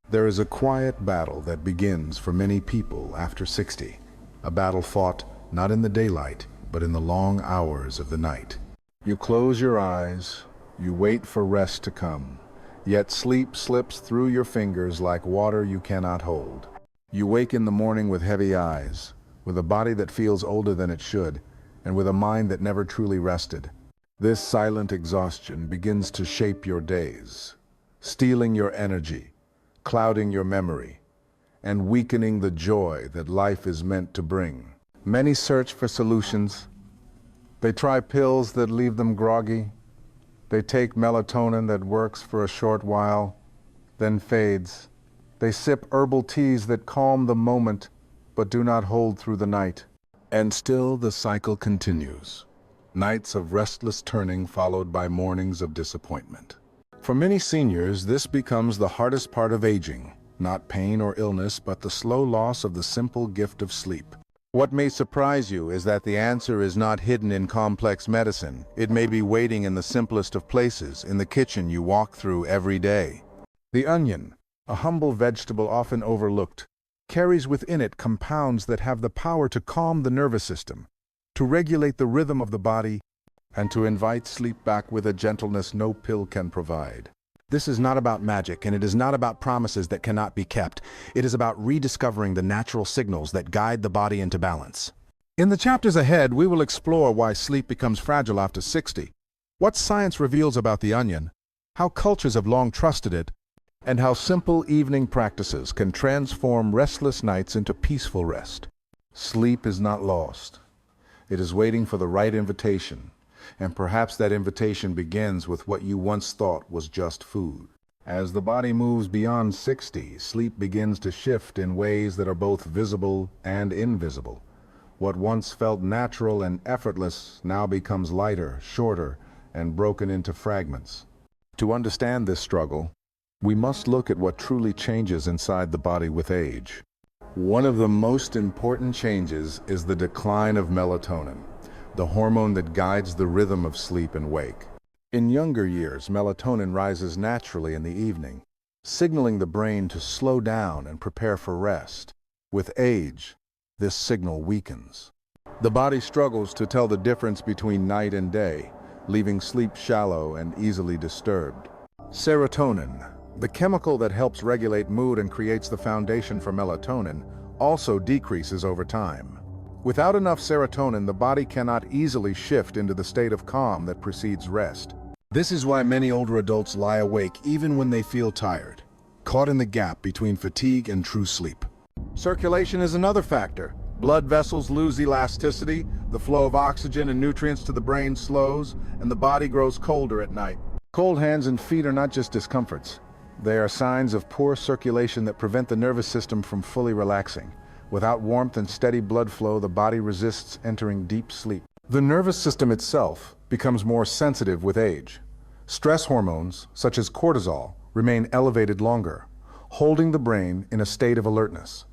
There is a quiet battle that begins for many people after 60, a battle fought not in the daylight, but in the long hours of the night. You close your eyes, you wait for rest to come, yet sleep slips through your fingers like water you cannot hold. You wake in the morning with heavy eyes, with a body that feels older than it should, and with a mind that never truly rested. This silent exhaustion begins to shape your days, stealing your energy, clouding your memory, and weakening the joy that life is meant to bring. Many search for solutions. They try pills that leave them groggy. They take melatonin that works for a short while, then fades. They sip herbal teas that calm the moment, but do not hold through the night. And still the cycle continues. Nights of restless turning followed by mornings of disappointment. For many seniors, this becomes the hardest part of aging, not pain or illness, but the slow loss of the simple gift of sleep. What may surprise you is that the answer is not hidden in complex medicine. It may be waiting in the simplest of places, in the kitchen you walk through every day. The onion, a humble vegetable often overlooked, carries within it compounds that have the power to calm the nervous system, to regulate the rhythm of the body, and to invite sleep back with a gentleness no pill can provide. This is not about magic, and it is not about promises that cannot be kept. It is about rediscovering the natural signals that guide the body into balance. In the chapters ahead, we will explore why sleep becomes fragile after 60, what science reveals about the onion, how cultures have long trusted it, and how simple evening practices can transform restless nights into peaceful rest. Sleep is not lost. It is waiting for the right invitation. And perhaps that invitation begins with what you once thought was just food. As the body moves beyond 60, sleep begins to shift in ways that are both visible and invisible. What once felt natural and effortless now becomes lighter, shorter, and broken into fragments. To understand this struggle, we must look at what truly changes inside the body with age. One of the most important changes is the decline of melatonin, the hormone that guides the rhythm of sleep and wake. In younger years, melatonin rises naturally in the evening, signaling the brain to slow down and prepare for rest. With age, this signal weakens. The body struggles to tell the difference between night and day, leaving sleep shallow and easily disturbed. Serotonin, the chemical that helps regulate mood and creates the foundation for melatonin, also decreases over time. Without enough serotonin, the body cannot easily shift into the state of calm that precedes rest. This is why many older adults lie awake even when they feel tired, caught in the gap between fatigue and true sleep. Circulation is another factor. Blood vessels lose elasticity, the flow of oxygen and nutrients to the brain slows, and the body grows colder at night. Cold hands and feet are not just discomforts. They are signs of poor circulation that prevent the nervous system from fully relaxing. Without warmth and steady blood flow, the body resists entering deep sleep. The nervous system itself becomes more sensitive with age. Stress hormones, such as cortisol, remain elevated longer, holding the brain in a state of alertness.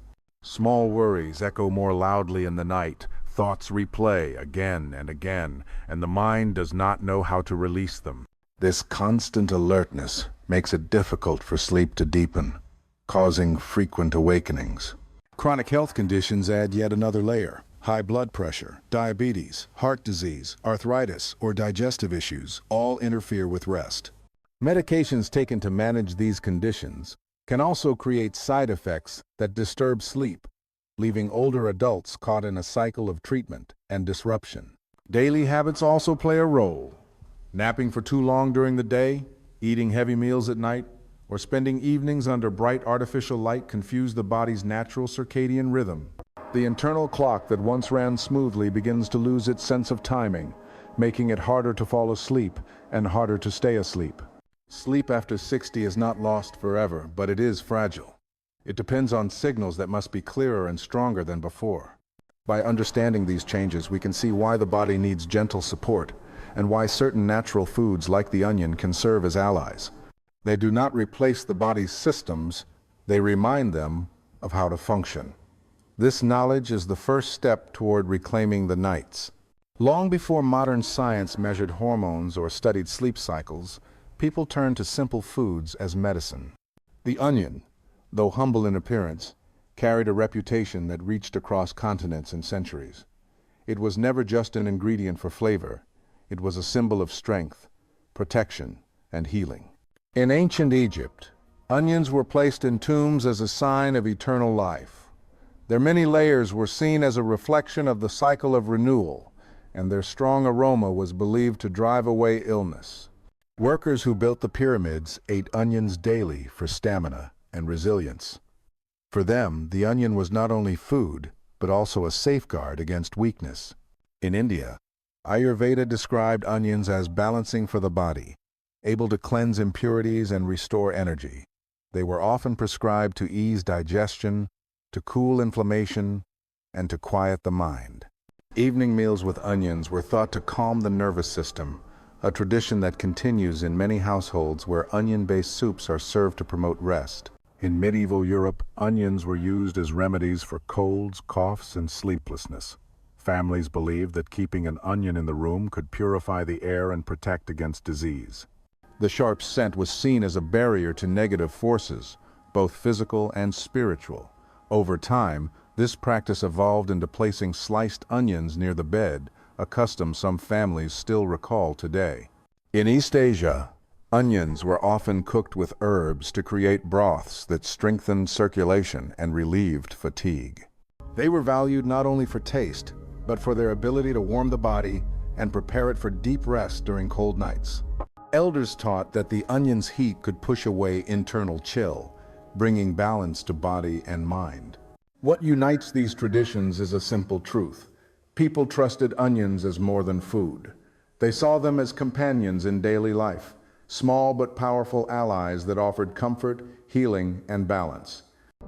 Small worries echo more loudly in the night, thoughts replay again and again, and the mind does not know how to release them. This constant alertness makes it difficult for sleep to deepen, causing frequent awakenings. Chronic health conditions add yet another layer. High blood pressure, diabetes, heart disease, arthritis, or digestive issues all interfere with rest. Medications taken to manage these conditions can also create side effects that disturb sleep, leaving older adults caught in a cycle of treatment and disruption. Daily habits also play a role. Napping for too long during the day, eating heavy meals at night, or spending evenings under bright artificial light confuse the body's natural circadian rhythm. The internal clock that once ran smoothly begins to lose its sense of timing, making it harder to fall asleep and harder to stay asleep. Sleep after 60 is not lost forever, but it is fragile. It depends on signals that must be clearer and stronger than before. By understanding these changes, we can see why the body needs gentle support and why certain natural foods like the onion can serve as allies. They do not replace the body's systems, they remind them of how to function. This knowledge is the first step toward reclaiming the nights. Long before modern science measured hormones or studied sleep cycles, people turned to simple foods as medicine. The onion, though humble in appearance, carried a reputation that reached across continents and centuries. It was never just an ingredient for flavor. It was a symbol of strength, protection, and healing. In ancient Egypt, onions were placed in tombs as a sign of eternal life. Their many layers were seen as a reflection of the cycle of renewal, and their strong aroma was believed to drive away illness. Workers who built the pyramids ate onions daily for stamina and resilience. For them, the onion was not only food, but also a safeguard against weakness. In India, Ayurveda described onions as balancing for the body, able to cleanse impurities and restore energy. They were often prescribed to ease digestion, to cool inflammation, and to quiet the mind. Evening meals with onions were thought to calm the nervous system, a tradition that continues in many households where onion-based soups are served to promote rest. In medieval Europe, onions were used as remedies for colds, coughs, and sleeplessness. Families believed that keeping an onion in the room could purify the air and protect against disease. The sharp scent was seen as a barrier to negative forces, both physical and spiritual. Over time, this practice evolved into placing sliced onions near the bed, a custom some families still recall today. In East Asia, onions were often cooked with herbs to create broths that strengthened circulation and relieved fatigue. They were valued not only for taste, but for their ability to warm the body and prepare it for deep rest during cold nights. Elders taught that the onion's heat could push away internal chill, bringing balance to body and mind. What unites these traditions is a simple truth. People trusted onions as more than food. They saw them as companions in daily life, small but powerful allies that offered comfort, healing, and balance.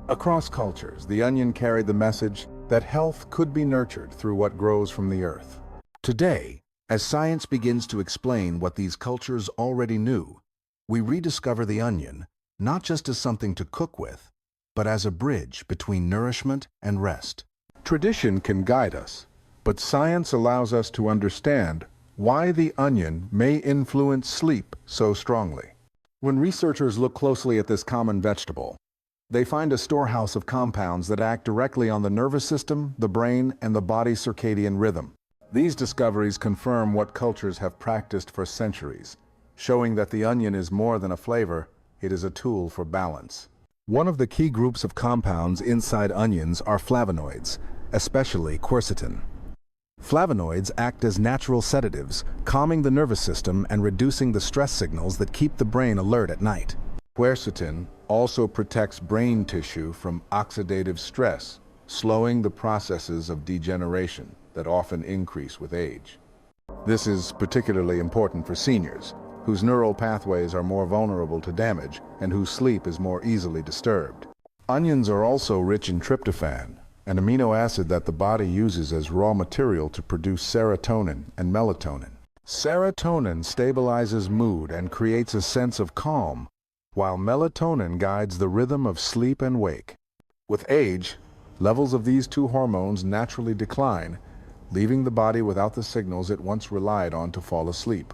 Across cultures, the onion carried the message that health could be nurtured through what grows from the earth. Today, as science begins to explain what these cultures already knew, we rediscover the onion not just as something to cook with, but as a bridge between nourishment and rest. Tradition can guide us, but science allows us to understand why the onion may influence sleep so strongly. When researchers look closely at this common vegetable, they find a storehouse of compounds that act directly on the nervous system, the brain, and the body's circadian rhythm. These discoveries confirm what cultures have practiced for centuries, showing that the onion is more than a flavor, it is a tool for balance. One of the key groups of compounds inside onions are flavonoids, especially quercetin. Flavonoids act as natural sedatives, calming the nervous system and reducing the stress signals that keep the brain alert at night. Quercetin also protects brain tissue from oxidative stress, slowing the processes of degeneration that often increase with age. This is particularly important for seniors, whose neural pathways are more vulnerable to damage and whose sleep is more easily disturbed. Onions are also rich in tryptophan, an amino acid that the body uses as raw material to produce serotonin and melatonin. Serotonin stabilizes mood and creates a sense of calm, while melatonin guides the rhythm of sleep and wake. With age, levels of these two hormones naturally decline, leaving the body without the signals it once relied on to fall asleep.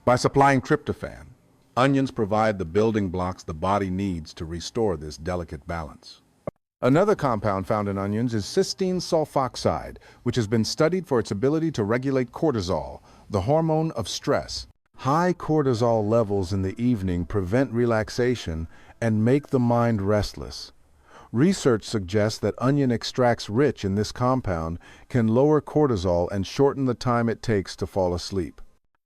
By supplying tryptophan, onions provide the building blocks the body needs to restore this delicate balance. Another compound found in onions is cysteine sulfoxide, which has been studied for its ability to regulate cortisol, the hormone of stress. High cortisol levels in the evening prevent relaxation and make the mind restless. Research suggests that onion extracts rich in this compound can lower cortisol and shorten the time it takes to fall asleep.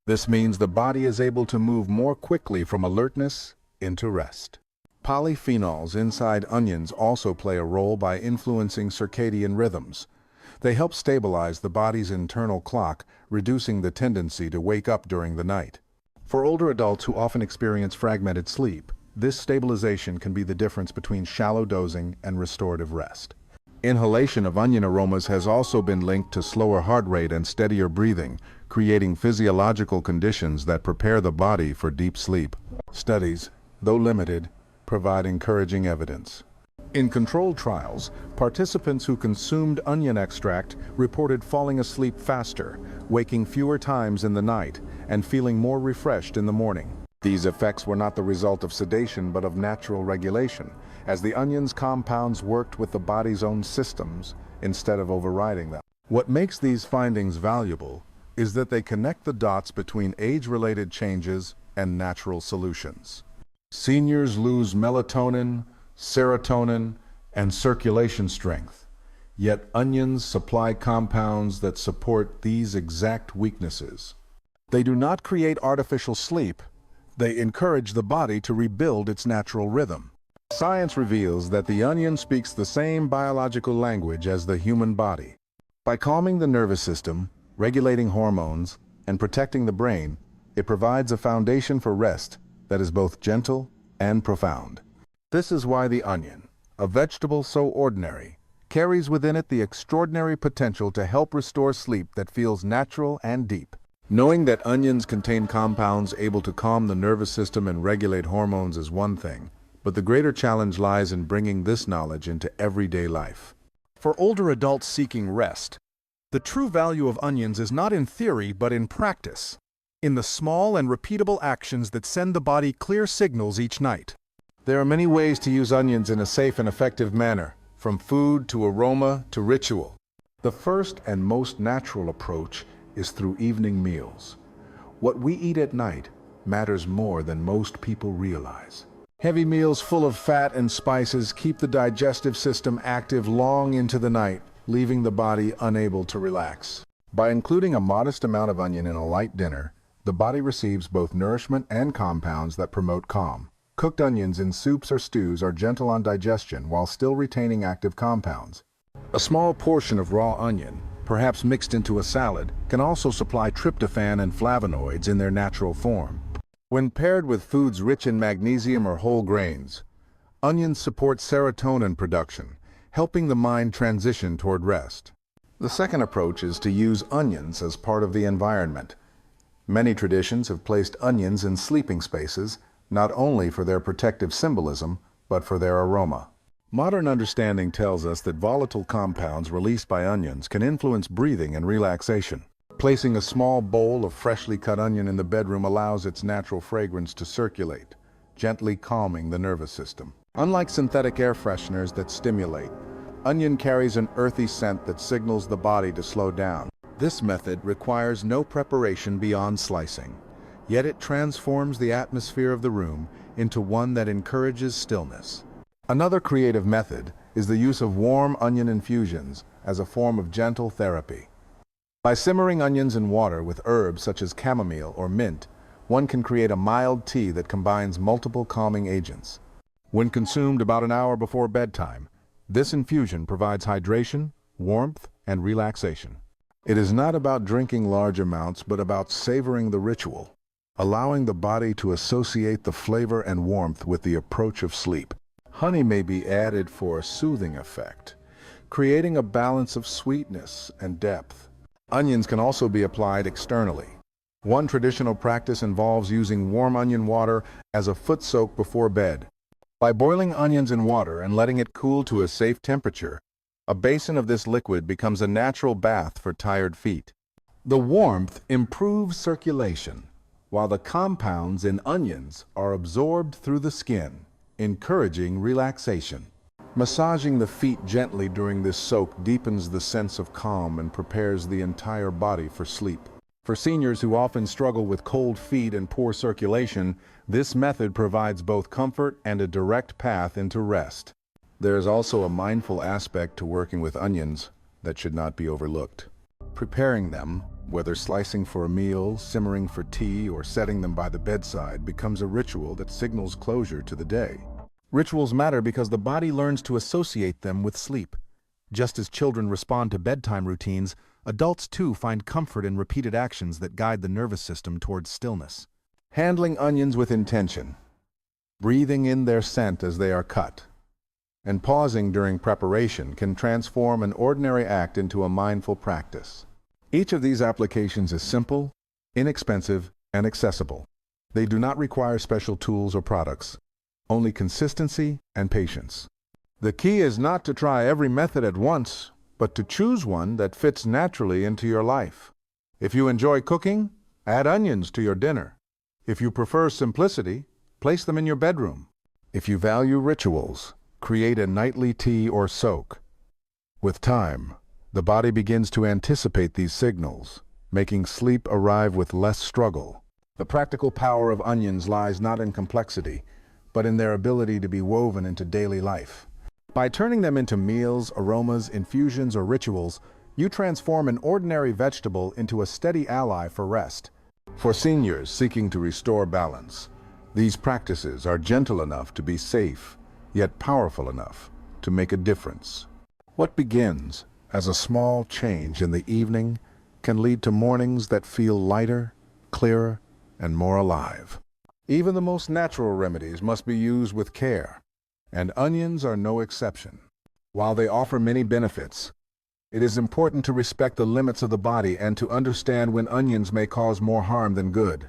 This means the body is able to move more quickly from alertness into rest. Polyphenols inside onions also play a role by influencing circadian rhythms. They help stabilize the body's internal clock, reducing the tendency to wake up during the night. For older adults who often experience fragmented sleep, this stabilization can be the difference between shallow dozing and restorative rest. Inhalation of onion aromas has also been linked to slower heart rate and steadier breathing, creating physiological conditions that prepare the body for deep sleep. Studies, though limited, provide encouraging evidence. In controlled trials, participants who consumed onion extract reported falling asleep faster, waking fewer times in the night, and feeling more refreshed in the morning. These effects were not the result of sedation but of natural regulation, as the onion's compounds worked with the body's own systems instead of overriding them. What makes these findings valuable is that they connect the dots between age-related changes and natural solutions. Seniors lose melatonin, serotonin, and circulation strength, yet onions supply compounds that support these exact weaknesses. They do not create artificial sleep, they encourage the body to rebuild its natural rhythm. Science reveals that the onion speaks the same biological language as the human body. By calming the nervous system, regulating hormones, and protecting the brain, it provides a foundation for rest that is both gentle and profound. This is why the onion, a vegetable so ordinary, carries within it the extraordinary potential to help restore sleep that feels natural and deep. Knowing that onions contain compounds able to calm the nervous system and regulate hormones is one thing, but the greater challenge lies in bringing this knowledge into everyday life. For older adults seeking rest, the true value of onions is not in theory but in practice, in the small and repeatable actions that send the body clear signals each night. There are many ways to use onions in a safe and effective manner, from food to aroma to ritual. The first and most natural approach is through evening meals. What we eat at night matters more than most people realize. Heavy meals full of fat and spices keep the digestive system active long into the night, leaving the body unable to relax. By including a modest amount of onion in a light dinner, the body receives both nourishment and compounds that promote calm. Cooked onions in soups or stews are gentle on digestion while still retaining active compounds. A small portion of raw onion, perhaps mixed into a salad, can also supply tryptophan and flavonoids in their natural form. When paired with foods rich in magnesium or whole grains, onions support serotonin production, helping the mind transition toward rest. The second approach is to use onions as part of the environment. Many traditions have placed onions in sleeping spaces, not only for their protective symbolism, but for their aroma. Modern understanding tells us that volatile compounds released by onions can influence breathing and relaxation. Placing a small bowl of freshly cut onion in the bedroom allows its natural fragrance to circulate, gently calming the nervous system. Unlike synthetic air fresheners that stimulate, onion carries an earthy scent that signals the body to slow down. This method requires no preparation beyond slicing, yet it transforms the atmosphere of the room into one that encourages stillness. Another creative method is the use of warm onion infusions as a form of gentle therapy. By simmering onions in water with herbs such as chamomile or mint, one can create a mild tea that combines multiple calming agents. When consumed about an hour before bedtime, this infusion provides hydration, warmth, and relaxation. It is not about drinking large amounts, but about savoring the ritual, allowing the body to associate the flavor and warmth with the approach of sleep. Honey may be added for a soothing effect, creating a balance of sweetness and depth. Onions can also be applied externally. One traditional practice involves using warm onion water as a foot soak before bed. By boiling onions in water and letting it cool to a safe temperature, a basin of this liquid becomes a natural bath for tired feet. The warmth improves circulation, while the compounds in onions are absorbed through the skin, encouraging relaxation. Massaging the feet gently during this soak deepens the sense of calm and prepares the entire body for sleep. For seniors who often struggle with cold feet and poor circulation, this method provides both comfort and a direct path into rest. There is also a mindful aspect to working with onions that should not be overlooked. Preparing them, whether slicing for a meal, simmering for tea, or setting them by the bedside, becomes a ritual that signals closure to the day. Rituals matter because the body learns to associate them with sleep. Just as children respond to bedtime routines, adults too find comfort in repeated actions that guide the nervous system towards stillness. Handling onions with intention, breathing in their scent as they are cut, and pausing during preparation can transform an ordinary act into a mindful practice. Each of these applications is simple, inexpensive, and accessible. They do not require special tools or products, only consistency and patience. The key is not to try every method at once, but to choose one that fits naturally into your life. If you enjoy cooking, add onions to your dinner. If you prefer simplicity, place them in your bedroom. If you value rituals, create a nightly tea or soak. With time, the body begins to anticipate these signals, making sleep arrive with less struggle. The practical power of onions lies not in complexity, but in their ability to be woven into daily life. By turning them into meals, aromas, infusions, or rituals, you transform an ordinary vegetable into a steady ally for rest. For seniors seeking to restore balance, these practices are gentle enough to be safe, yet powerful enough to make a difference. What begins as a small change in the evening can lead to mornings that feel lighter, clearer, and more alive. Even the most natural remedies must be used with care, and onions are no exception. While they offer many benefits, it is important to respect the limits of the body and to understand when onions may cause more harm than good.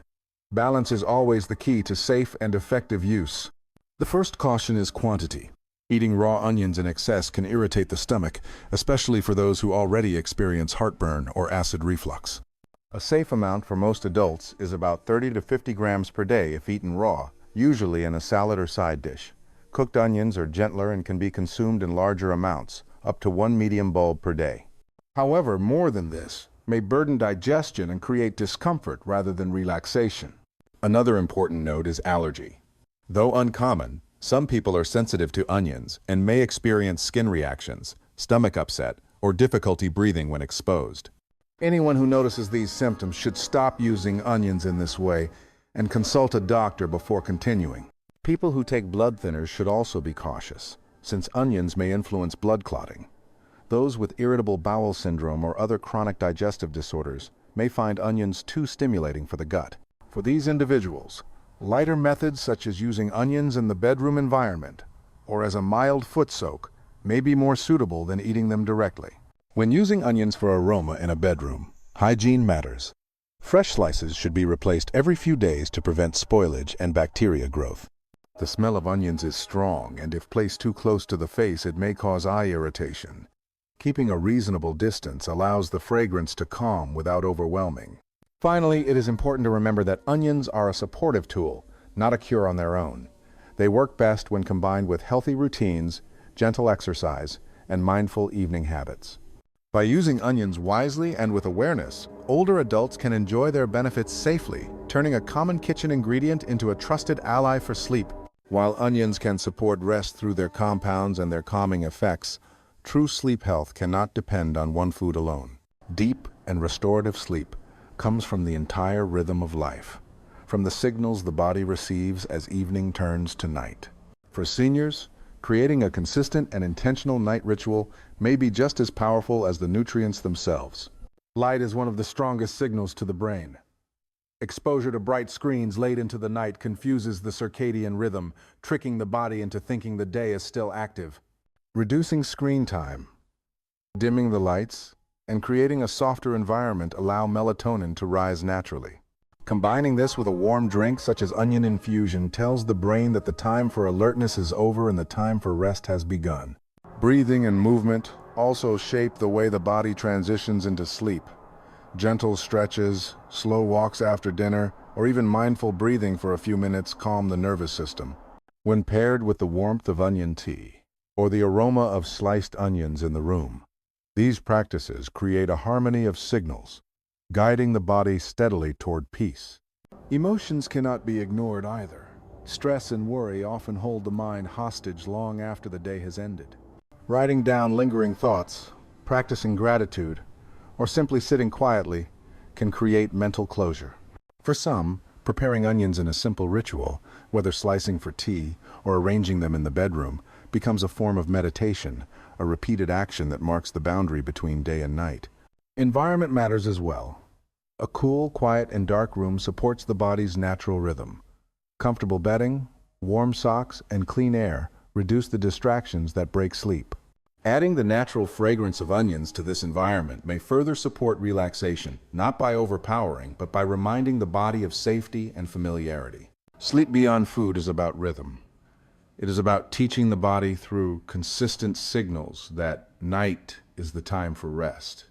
Balance is always the key to safe and effective use. The first caution is quantity. Eating raw onions in excess can irritate the stomach, especially for those who already experience heartburn or acid reflux. A safe amount for most adults is about 30 to 50 grams per day if eaten raw, usually in a salad or side dish. Cooked onions are gentler and can be consumed in larger amounts, up to 1 medium bulb per day. However, more than this may burden digestion and create discomfort rather than relaxation. Another important note is allergy. Though uncommon, some people are sensitive to onions and may experience skin reactions, stomach upset, or difficulty breathing when exposed. Anyone who notices these symptoms should stop using onions in this way and consult a doctor before continuing. People who take blood thinners should also be cautious, since onions may influence blood clotting. Those with irritable bowel syndrome or other chronic digestive disorders may find onions too stimulating for the gut. For these individuals, lighter methods such as using onions in the bedroom environment or as a mild foot soak may be more suitable than eating them directly. When using onions for aroma in a bedroom, hygiene matters. Fresh slices should be replaced every few days to prevent spoilage and bacteria growth. The smell of onions is strong, and if placed too close to the face, it may cause eye irritation. Keeping a reasonable distance allows the fragrance to calm without overwhelming. Finally, it is important to remember that onions are a supportive tool, not a cure on their own. They work best when combined with healthy routines, gentle exercise, and mindful evening habits. By using onions wisely and with awareness, older adults can enjoy their benefits safely, turning a common kitchen ingredient into a trusted ally for sleep. While onions can support rest through their compounds and their calming effects, true sleep health cannot depend on one food alone. Deep and restorative sleep comes from the entire rhythm of life, from the signals the body receives as evening turns to night. For seniors, creating a consistent and intentional night ritual may be just as powerful as the nutrients themselves. Light is one of the strongest signals to the brain. Exposure to bright screens late into the night confuses the circadian rhythm, tricking the body into thinking the day is still active. Reducing screen time, dimming the lights, and creating a softer environment allow melatonin to rise naturally. Combining this with a warm drink such as onion infusion tells the brain that the time for alertness is over and the time for rest has begun. Breathing and movement also shape the way the body transitions into sleep. Gentle stretches, slow walks after dinner, or even mindful breathing for a few minutes calm the nervous system. When paired with the warmth of onion tea, or the aroma of sliced onions in the room, these practices create a harmony of signals, guiding the body steadily toward peace. Emotions cannot be ignored either. Stress and worry often hold the mind hostage long after the day has ended. Writing down lingering thoughts, practicing gratitude, or simply sitting quietly can create mental closure. For some, preparing onions in a simple ritual, whether slicing for tea or arranging them in the bedroom, becomes a form of meditation, a repeated action that marks the boundary between day and night. Environment matters as well. A cool, quiet, and dark room supports the body's natural rhythm. Comfortable bedding, warm socks, and clean air reduce the distractions that break sleep. Adding the natural fragrance of onions to this environment may further support relaxation, not by overpowering, but by reminding the body of safety and familiarity. Sleep beyond food is about rhythm. It is about teaching the body through consistent signals that night is the time for rest.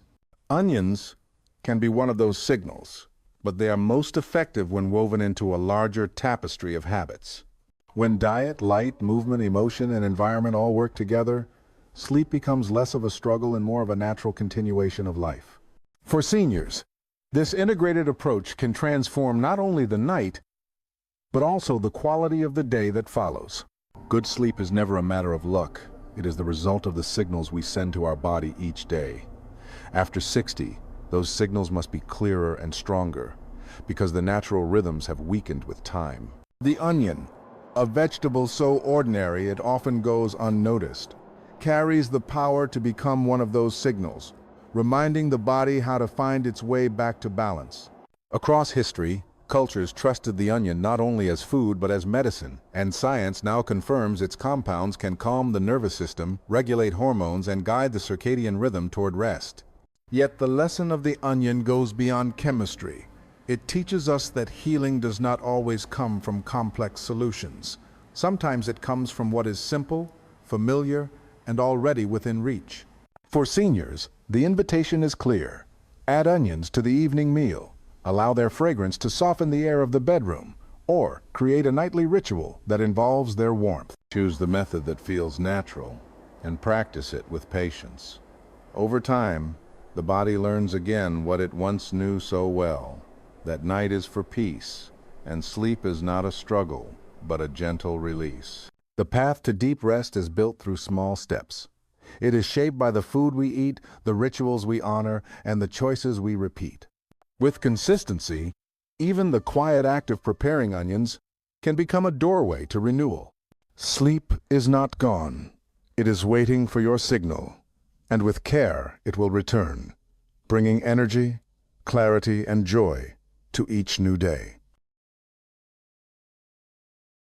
Onions can be one of those signals. but they are most effective when woven into a larger tapestry of habits. When diet, light, movement, emotion, and environment all work together, sleep becomes less of a struggle and more of a natural continuation of life. For seniors, this integrated approach can transform not only the night, but also the quality of the day that follows. Good sleep is never a matter of luck. It is the result of the signals we send to our body each day. After 60, those signals must be clearer and stronger, because the natural rhythms have weakened with time. The onion, a vegetable so ordinary it often goes unnoticed, carries the power to become one of those signals, reminding the body how to find its way back to balance. Across history, cultures trusted the onion not only as food but as medicine, and science now confirms its compounds can calm the nervous system, regulate hormones, and guide the circadian rhythm toward rest. Yet the lesson of the onion goes beyond chemistry. It teaches us that healing does not always come from complex solutions. Sometimes it comes from what is simple, familiar, and already within reach. For seniors, the invitation is clear. Add onions to the evening meal. Allow their fragrance to soften the air of the bedroom, or create a nightly ritual that involves their warmth. Choose the method that feels natural, and practice it with patience. Over time, the body learns again what it once knew so well, that night is for peace, and sleep is not a struggle, but a gentle release. The path to deep rest is built through small steps. It is shaped by the food we eat, the rituals we honor, and the choices we repeat. With consistency, even the quiet act of preparing onions can become a doorway to renewal. Sleep is not gone. It is waiting for your signal, and with care it will return, bringing energy, clarity, and joy to each new day.